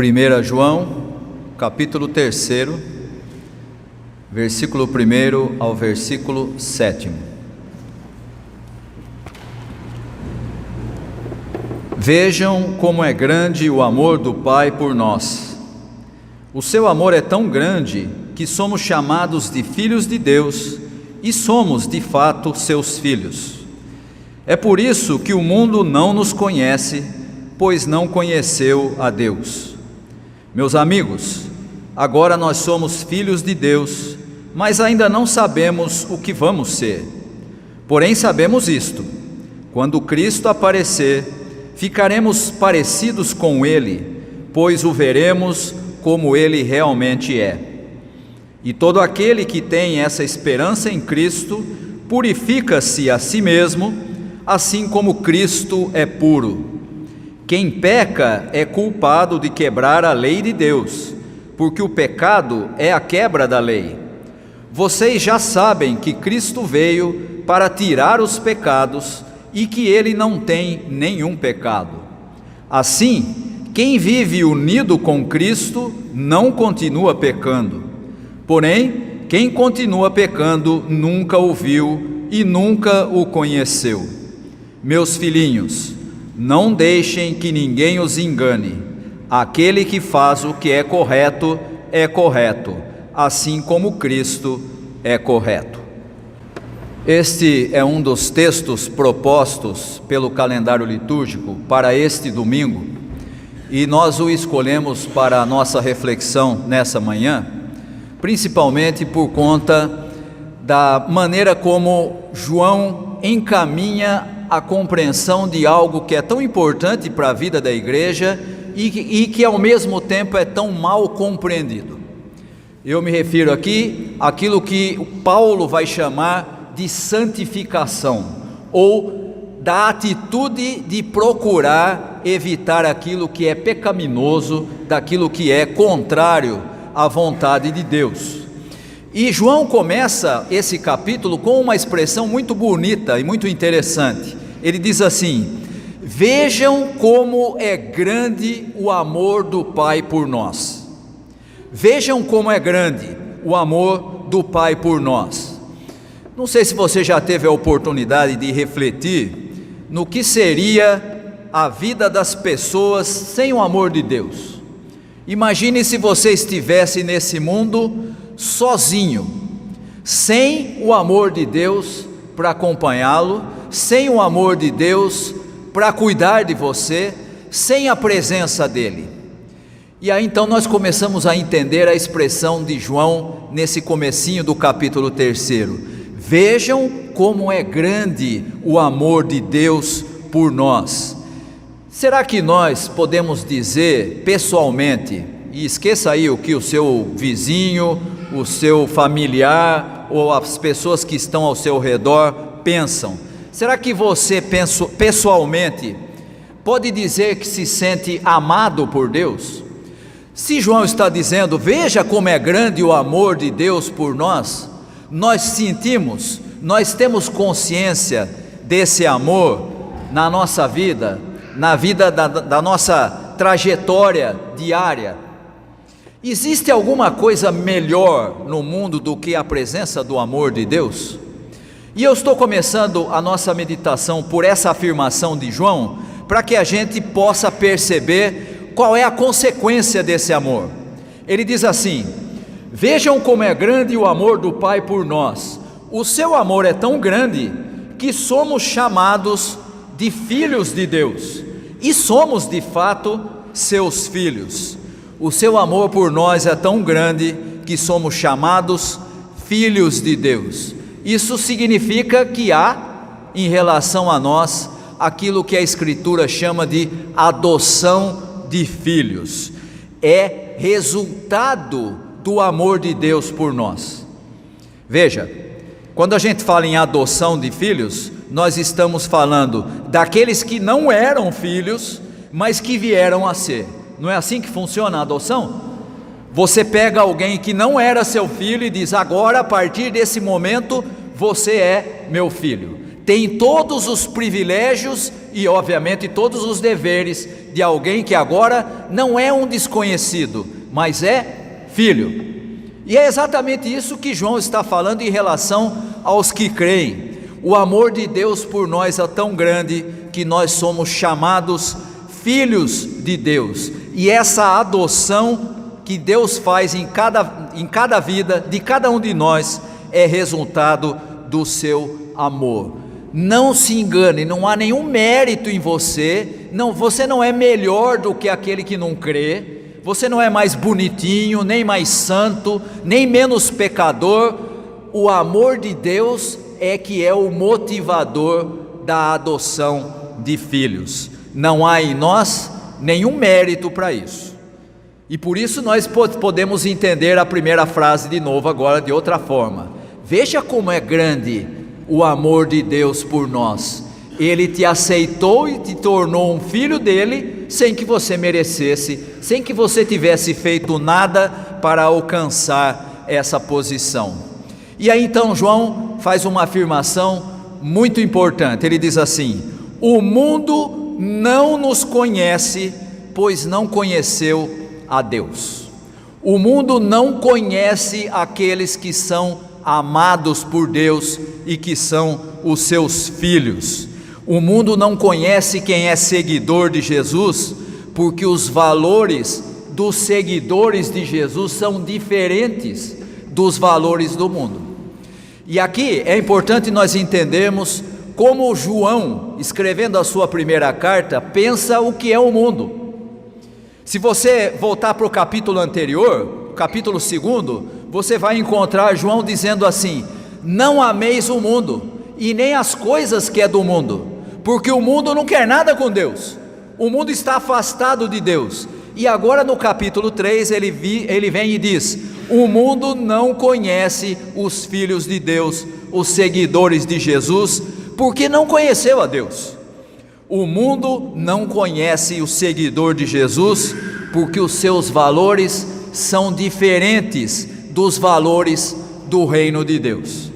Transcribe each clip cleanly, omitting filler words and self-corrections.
1 João, capítulo 3, versículo 1 ao versículo 7. Vejam como é grande o amor do Pai por nós. O seu amor é tão grande que somos chamados de filhos de Deus e somos de fato seus filhos. É por isso que o mundo não nos conhece, pois não conheceu a Deus. Meus amigos, agora nós somos filhos de Deus, mas ainda não sabemos o que vamos ser. Porém sabemos isto: quando Cristo aparecer, ficaremos parecidos com Ele, pois o veremos como Ele realmente é. E todo aquele que tem essa esperança em Cristo, purifica-se a si mesmo, assim como Cristo é puro. Quem peca é culpado de quebrar a lei de Deus, porque o pecado é a quebra da lei. Vocês já sabem que Cristo veio para tirar os pecados e que Ele não tem nenhum pecado. Assim, quem vive unido com Cristo não continua pecando. Porém, quem continua pecando nunca o viu e nunca o conheceu. Meus filhinhos, não deixem que ninguém os engane. Aquele que faz o que é correto, assim como Cristo é correto. Este é um dos textos propostos pelo calendário litúrgico para este domingo, e nós o escolhemos para a nossa reflexão nessa manhã, principalmente por conta da maneira como João encaminha a compreensão de algo que é tão importante para a vida da igreja e que ao mesmo tempo é tão mal compreendido. Eu me refiro aqui àquilo que Paulo vai chamar de santificação, ou da atitude de procurar evitar aquilo que é pecaminoso, daquilo que é contrário à vontade de Deus. E João começa esse capítulo com uma expressão muito bonita e muito interessante. Ele diz assim: vejam como é grande o amor do Pai por nós. Vejam como é grande o amor do Pai por nós. Não sei se você já teve a oportunidade de refletir no que seria a vida das pessoas sem o amor de Deus. Imagine se você estivesse nesse mundo sozinho, sem o amor de Deus para acompanhá-lo, sem o amor de Deus para cuidar de você, sem a presença dele. E aí então nós começamos a entender a expressão de João nesse comecinho do capítulo 3. Vejam como é grande o amor de Deus por nós. Será que nós podemos dizer pessoalmente, e esqueça aí o que o seu vizinho, o seu familiar ou as pessoas que estão ao seu redor pensam, será que você pessoalmente pode dizer que se sente amado por Deus? Se João está dizendo, veja como é grande o amor de Deus por nós, nós sentimos, nós temos consciência desse amor na nossa vida, na vida da nossa trajetória diária. Existe alguma coisa melhor no mundo do que a presença do amor de Deus? E eu estou começando a nossa meditação por essa afirmação de João, para que a gente possa perceber qual é a consequência desse amor. Ele diz assim: vejam como é grande o amor do Pai por nós. O seu amor é tão grande que somos chamados de filhos de Deus, e somos de fato seus filhos. O seu amor por nós é tão grande que somos chamados filhos de Deus. Isso significa que há, em relação a nós, aquilo que a Escritura chama de adoção de filhos. É resultado do amor de Deus por nós. Veja, quando a gente fala em adoção de filhos, nós estamos falando daqueles que não eram filhos, mas que vieram a ser. Não é assim que funciona a adoção? Você pega alguém que não era seu filho e diz, agora a partir desse momento você é meu filho. tem todos os privilégios e obviamente todos os deveres de alguém que agora não é um desconhecido, mas é filho. E é exatamente isso que João está falando em relação aos que creem. O amor de Deus por nós é tão grande que nós somos chamados filhos de Deus. E essa adoção que Deus faz em cada vida de cada um de nós é resultado do seu amor. Não se engane, não há nenhum mérito em você, você não é melhor do que aquele que não crê. Você não é mais bonitinho, nem mais santo, nem menos pecador. O amor de Deus é que é o motivador da adoção de filhos. Não há em nós nenhum mérito para isso. E por isso nós podemos entender a primeira frase de novo agora de outra forma. Veja como é grande o amor de Deus por nós. Ele te aceitou e te tornou um filho dele sem que você merecesse, sem que você tivesse feito nada para alcançar essa posição. E aí então João faz uma afirmação muito importante. Ele diz assim: o mundo não nos conhece, pois não conheceu a Deus. O mundo não conhece aqueles que são amados por Deus e que são os seus filhos. O mundo não conhece quem é seguidor de Jesus, porque os valores dos seguidores de Jesus são diferentes dos valores do mundo. E aqui é importante nós entendermos como João, escrevendo a sua primeira carta, pensa o que é o mundo. Se você voltar para o capítulo anterior, capítulo 2, você vai encontrar João dizendo assim: não ameis o mundo e nem as coisas que é do mundo, porque o mundo não quer nada com Deus, o mundo está afastado de Deus. E agora no capítulo 3 ele vem e diz: o mundo não conhece os filhos de Deus, os seguidores de Jesus, porque não conheceu a Deus. O mundo não conhece o seguidor de Jesus, porque os seus valores são diferentes dos valores do reino de Deus.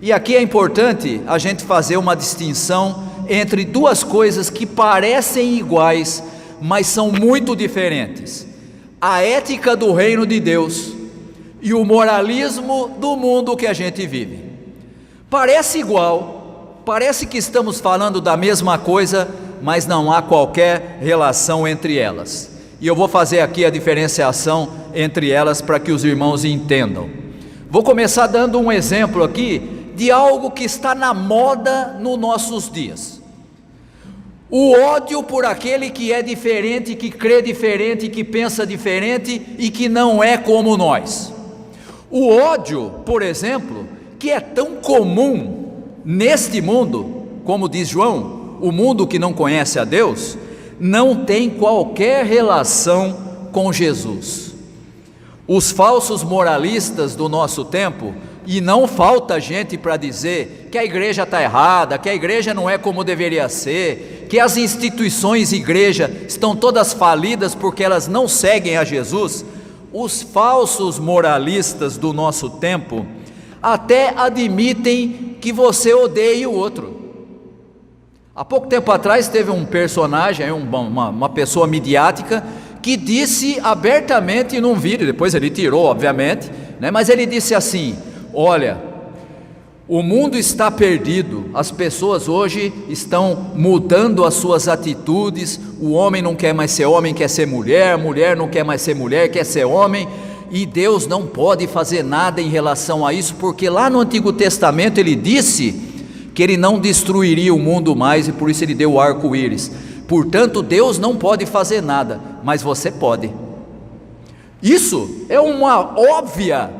E aqui é importante a gente fazer uma distinção entre duas coisas que parecem iguais, mas são muito diferentes: a ética do reino de Deus e o moralismo do mundo que a gente vive. Parece igual, parece que estamos falando da mesma coisa, mas não há qualquer relação entre elas. E eu vou fazer aqui a diferenciação entre elas para que os irmãos entendam. Vou começar dando um exemplo aqui de algo que está na moda nos nossos dias: o ódio por aquele que é diferente, que crê diferente, que pensa diferente e que não é como nós. O ódio, por exemplo, que é tão comum neste mundo, como diz João, o mundo que não conhece a Deus, não tem qualquer relação com Jesus. Os falsos moralistas do nosso tempo, e não falta gente para dizer que a igreja está errada, que a igreja não é como deveria ser, que as instituições igreja estão todas falidas porque elas não seguem a Jesus. Os falsos moralistas do nosso tempo até admitem que você odeia o outro. Há pouco tempo atrás teve um personagem, uma pessoa midiática, que disse abertamente num vídeo, depois ele tirou obviamente, mas ele disse assim: olha, o mundo está perdido, as pessoas hoje estão mudando as suas atitudes, o homem não quer mais ser homem, quer ser mulher, a mulher não quer mais ser mulher, quer ser homem, e Deus não pode fazer nada em relação a isso, porque lá no Antigo Testamento ele disse que ele não destruiria o mundo mais, e por isso ele deu o arco-íris. Portanto, Deus não pode fazer nada, mas você pode. Isso é uma óbvia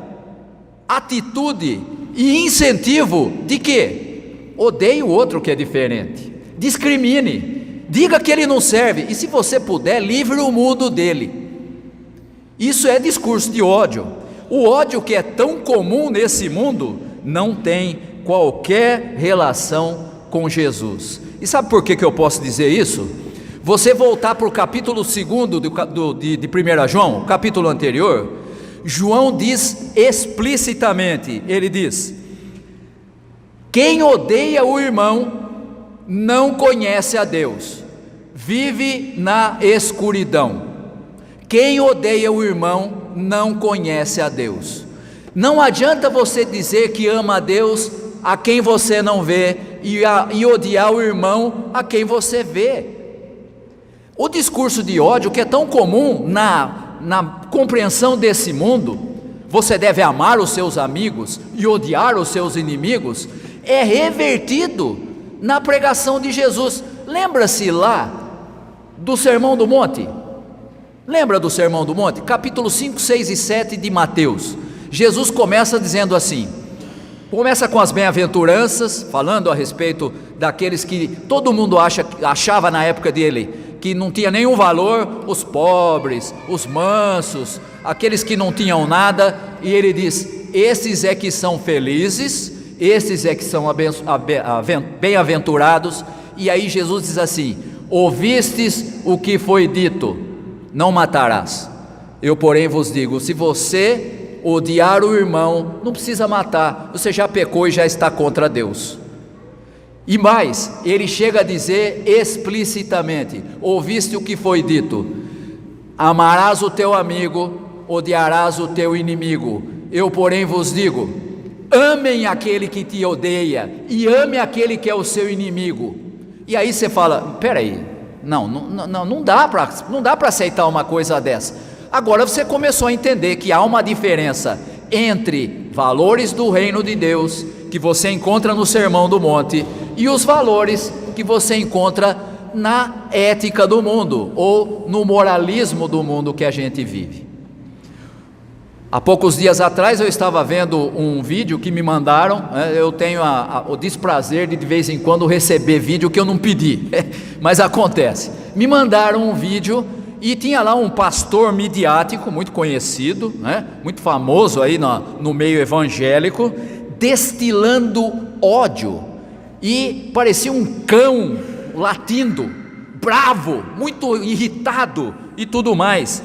atitude e incentivo de que odeie o outro que é diferente, discrimine, diga que ele não serve, e se você puder, livre o mundo dele. Isso é discurso de ódio. O ódio que é tão comum nesse mundo não tem qualquer relação com Jesus. E sabe por que eu posso dizer isso? Você voltar para o capítulo 2 de 1 João, o capítulo anterior, João diz explicitamente, ele diz: quem odeia o irmão não conhece a Deus, vive na escuridão. Quem odeia o irmão não conhece a Deus. Não adianta você dizer que ama a Deus a quem você não vê e odiar o irmão a quem você vê. O discurso de ódio, que é tão comum na compreensão desse mundo, você deve amar os seus amigos e odiar os seus inimigos, é revertido na pregação de Jesus. Lembra-se lá do Sermão do Monte? Lembra do Sermão do Monte? Capítulo 5, 6 e 7 de Mateus. Jesus começa dizendo assim, começa com as bem-aventuranças, falando a respeito daqueles que todo mundo achava na época dele, que não tinha nenhum valor, os pobres, os mansos, aqueles que não tinham nada, e ele diz, esses é que são felizes, esses é que são bem-aventurados. E aí Jesus diz assim, ouvistes o que foi dito, não matarás. Eu porém vos digo, se você odiar o irmão, não precisa matar, você já pecou e já está contra Deus. E mais, ele chega a dizer explicitamente, ouviste o que foi dito, amarás o teu amigo, odiarás o teu inimigo. Eu porém vos digo, amem aquele que te odeia e ame aquele que é o seu inimigo. E aí você fala, peraí, não dá para aceitar uma coisa dessa. Agora você começou a entender que há uma diferença entre valores do reino de Deus, que você encontra no Sermão do Monte, e os valores que você encontra na ética do mundo, ou no moralismo do mundo que a gente vive. Há poucos dias atrás eu estava vendo um vídeo que me mandaram, eu tenho o desprazer de vez em quando receber vídeo que eu não pedi, mas acontece. Me mandaram um vídeo e tinha lá um pastor midiático, muito conhecido, muito famoso aí no meio evangélico, destilando ódio, e parecia um cão latindo, bravo, muito irritado e tudo mais.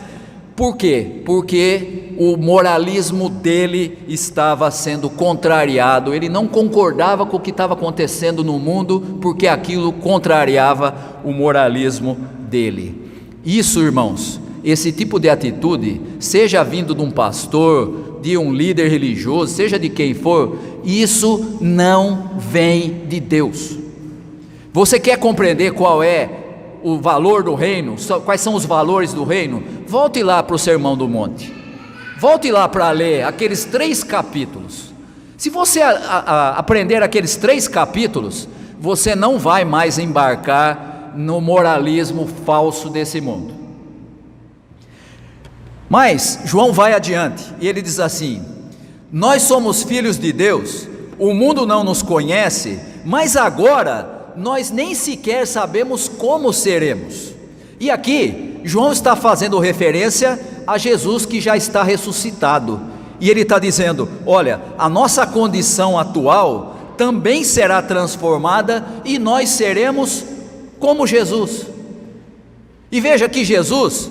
Por quê? Porque o moralismo dele estava sendo contrariado, ele não concordava com o que estava acontecendo no mundo, porque aquilo contrariava o moralismo dele. Isso, irmãos, esse tipo de atitude, seja vindo de um pastor, de um líder religioso, seja de quem for, isso não vem de Deus. Você quer compreender qual é o valor do reino, quais são os valores do reino? Volte lá para o Sermão do Monte, volte lá para ler aqueles 3 capítulos. Se você aprender aqueles 3 capítulos, você não vai mais embarcar no moralismo falso desse mundo. Mas João vai adiante e ele diz assim, nós somos filhos de Deus, o mundo não nos conhece, mas agora nós nem sequer sabemos como seremos. E aqui João está fazendo referência a Jesus que já está ressuscitado, e ele está dizendo, olha, a nossa condição atual também será transformada e nós seremos como Jesus. E veja que Jesus,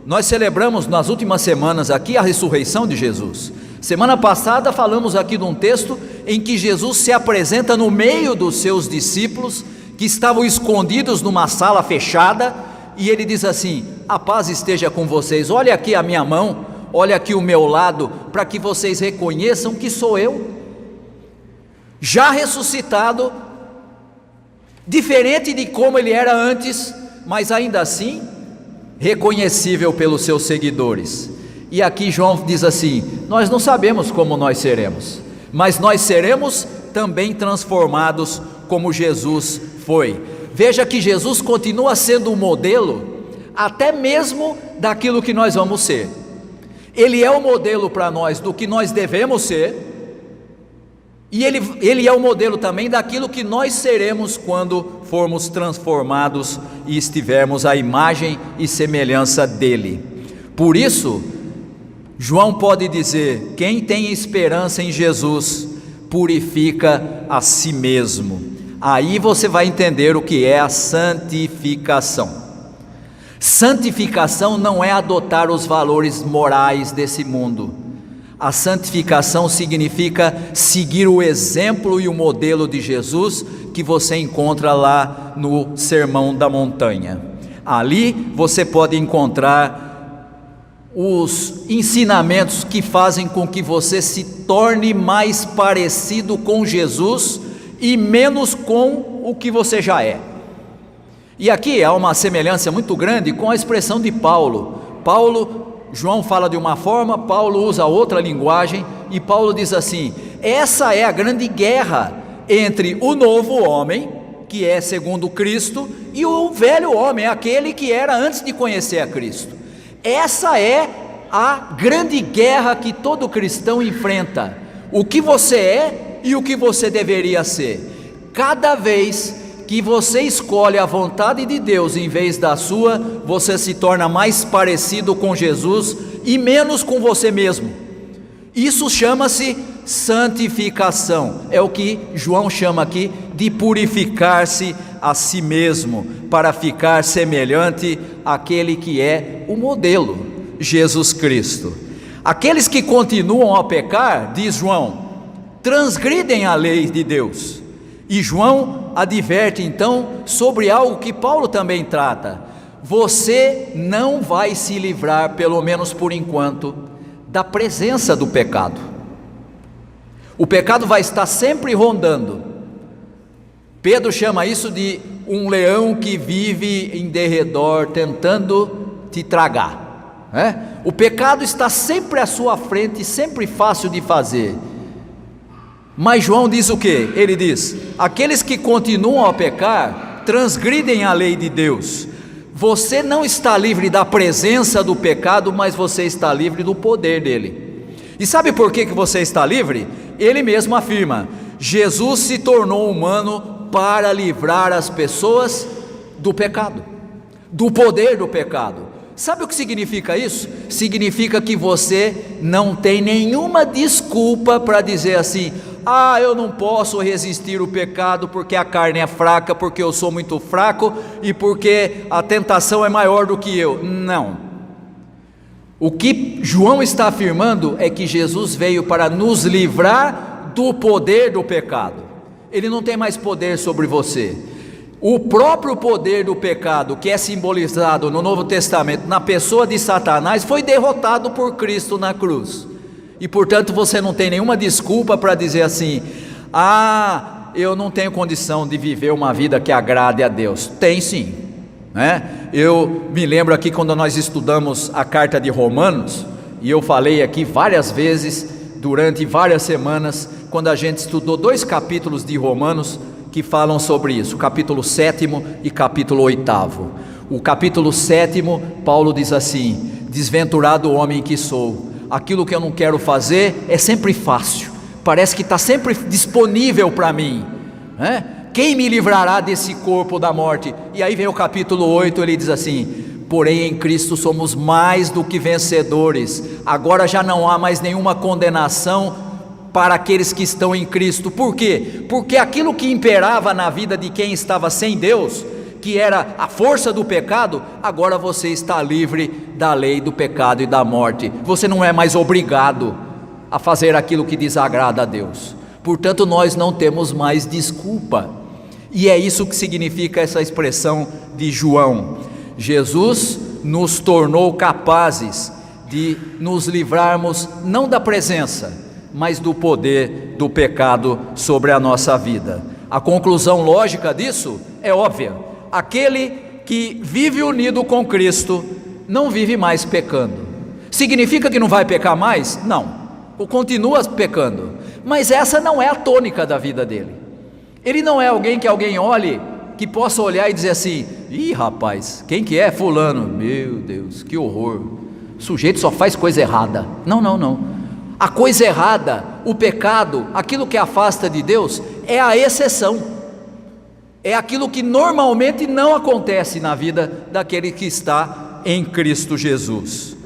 nós celebramos nas últimas semanas aqui a ressurreição de Jesus. Semana passada falamos aqui de um texto em que Jesus se apresenta no meio dos seus discípulos, que estavam escondidos numa sala fechada, e ele diz assim, a paz esteja com vocês, olha aqui a minha mão, olha aqui o meu lado, para que vocês reconheçam que sou eu, já ressuscitado, diferente de como ele era antes, mas ainda assim reconhecível pelos seus seguidores. E aqui João diz assim, nós não sabemos como nós seremos, mas nós seremos também transformados como Jesus foi. Veja que Jesus continua sendo um modelo, até mesmo daquilo que nós vamos ser. Ele é o modelo para nós do que nós devemos ser, e ele é o modelo também daquilo que nós seremos quando formos transformados e estivermos à imagem e semelhança dele. Por isso, João pode dizer, quem tem esperança em Jesus, purifica a si mesmo. Aí você vai entender o que é a santificação. Santificação não é adotar os valores morais desse mundo. A santificação significa seguir o exemplo e o modelo de Jesus que você encontra lá no Sermão da Montanha. Ali você pode encontrar os ensinamentos que fazem com que você se torne mais parecido com Jesus e menos com o que você já é. E aqui há uma semelhança muito grande com a expressão de Paulo. João fala de uma forma, Paulo usa outra linguagem, e Paulo diz assim: essa é a grande guerra entre o novo homem, que é segundo Cristo, e o velho homem, aquele que era antes de conhecer a Cristo. Essa é a grande guerra que todo cristão enfrenta: o que você é e o que você deveria ser. Cada vez que você escolhe a vontade de Deus em vez da sua, você se torna mais parecido com Jesus e menos com você mesmo. Isso chama-se santificação. É o que João chama aqui de purificar-se a si mesmo, para ficar semelhante àquele que é o modelo, Jesus Cristo. Aqueles que continuam a pecar, diz João, transgridem a lei de Deus. E João adverte então sobre algo que Paulo também trata: você não vai se livrar, pelo menos por enquanto, da presença do pecado. O pecado vai estar sempre rondando. Pedro chama isso de um leão que vive em derredor tentando te tragar, O pecado está sempre à sua frente, sempre fácil de fazer. Mas João diz o que? Ele diz: aqueles que continuam a pecar transgridem a lei de Deus. Você não está livre da presença do pecado, mas você está livre do poder dele. E sabe por que você está livre? Ele mesmo afirma: Jesus se tornou humano para livrar as pessoas do pecado, do poder do pecado. Sabe o que significa isso? Significa que você não tem nenhuma desculpa para dizer assim: eu não posso resistir o pecado porque a carne é fraca, porque eu sou muito fraco e porque a tentação é maior do que eu. Não. O que João está afirmando é que Jesus veio para nos livrar do poder do pecado. Ele não tem mais poder sobre você. O próprio poder do pecado, que é simbolizado no Novo Testamento na pessoa de Satanás, foi derrotado por Cristo na cruz. E portanto você não tem nenhuma desculpa para dizer assim: eu não tenho condição de viver uma vida que agrade a Deus. Tem sim, Eu me lembro aqui quando nós estudamos a carta de Romanos, e eu falei aqui várias vezes durante várias semanas, quando a gente estudou 2 capítulos de Romanos que falam sobre isso, capítulo 7 e capítulo 8. O capítulo 7, Paulo diz assim: desventurado homem que sou, aquilo que eu não quero fazer é sempre fácil, parece que está sempre disponível para mim, Quem me livrará desse corpo da morte? E aí vem o capítulo 8, ele diz assim: porém em Cristo somos mais do que vencedores, agora já não há mais nenhuma condenação para aqueles que estão em Cristo. Por quê? Porque aquilo que imperava na vida de quem estava sem Deus, que era a força do pecado, agora você está livre da lei do pecado e da morte. Você não é mais obrigado a fazer aquilo que desagrada a Deus. Portanto, nós não temos mais desculpa. E é isso que significa essa expressão de João: Jesus nos tornou capazes de nos livrarmos não da presença, mas do poder do pecado sobre a nossa vida. A conclusão lógica disso é óbvia: aquele que vive unido com Cristo não vive mais pecando. Significa que não vai pecar mais? Não, continua pecando, mas essa não é a tônica da vida dele. Ele não é alguém que alguém olhe, que possa olhar e dizer assim: ih rapaz, quem que é fulano? Meu Deus, que horror, o sujeito só faz coisa errada. Não. A coisa errada, o pecado, aquilo que afasta de Deus, é a exceção. É aquilo que normalmente não acontece na vida daquele que está em Cristo Jesus.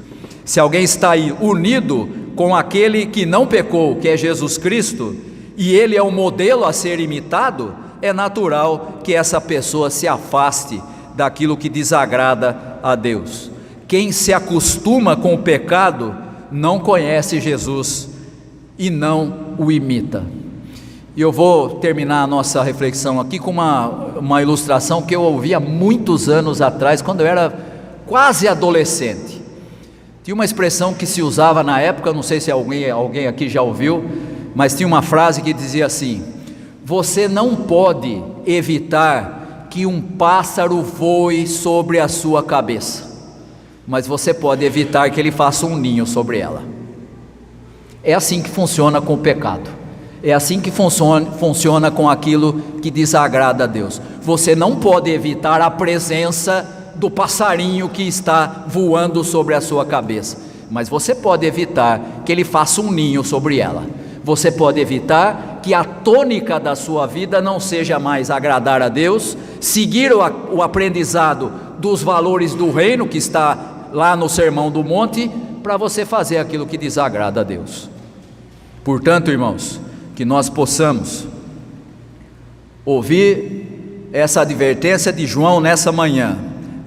Se alguém está aí unido com aquele que não pecou, que é Jesus Cristo, e ele é o modelo a ser imitado, é natural que essa pessoa se afaste daquilo que desagrada a Deus. Quem se acostuma com o pecado não conhece Jesus e não o imita. E eu vou terminar a nossa reflexão aqui com uma ilustração que eu ouvi há muitos anos atrás, quando eu era quase adolescente. Tinha uma expressão que se usava na época, não sei se alguém aqui já ouviu, mas tinha uma frase que dizia assim: você não pode evitar que um pássaro voe sobre a sua cabeça, mas você pode evitar que ele faça um ninho sobre ela. É assim que funciona com o pecado. É assim que funciona com aquilo que desagrada a Deus. Você não pode evitar a presença do passarinho que está voando sobre a sua cabeça, mas você pode evitar que ele faça um ninho sobre ela. Você pode evitar que a tônica da sua vida não seja mais agradar a Deus, seguir o aprendizado dos valores do reino que está lá no Sermão do Monte, para você fazer aquilo que desagrada a Deus. Portanto, irmãos, que nós possamos ouvir essa advertência de João nessa manhã: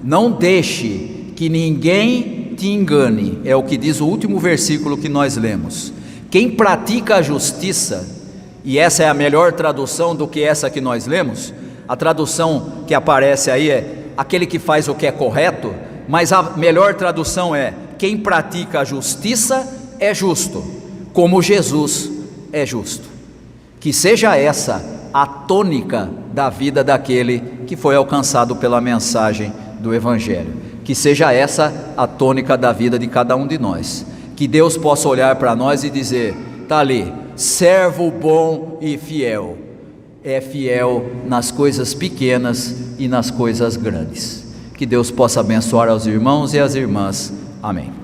não deixe que ninguém te engane, é o que diz o último versículo que nós lemos. Quem pratica a justiça, e essa é a melhor tradução do que essa que nós lemos, a tradução que aparece aí é aquele que faz o que é correto, mas a melhor tradução é: quem pratica a justiça é justo, como Jesus é justo. Que seja essa a tônica da vida daquele que foi alcançado pela mensagem do Evangelho. Que seja essa a tônica da vida de cada um de nós. Que Deus possa olhar para nós e dizer: está ali, servo bom e fiel. É fiel nas coisas pequenas e nas coisas grandes. Que Deus possa abençoar aos irmãos e às irmãs. Amém.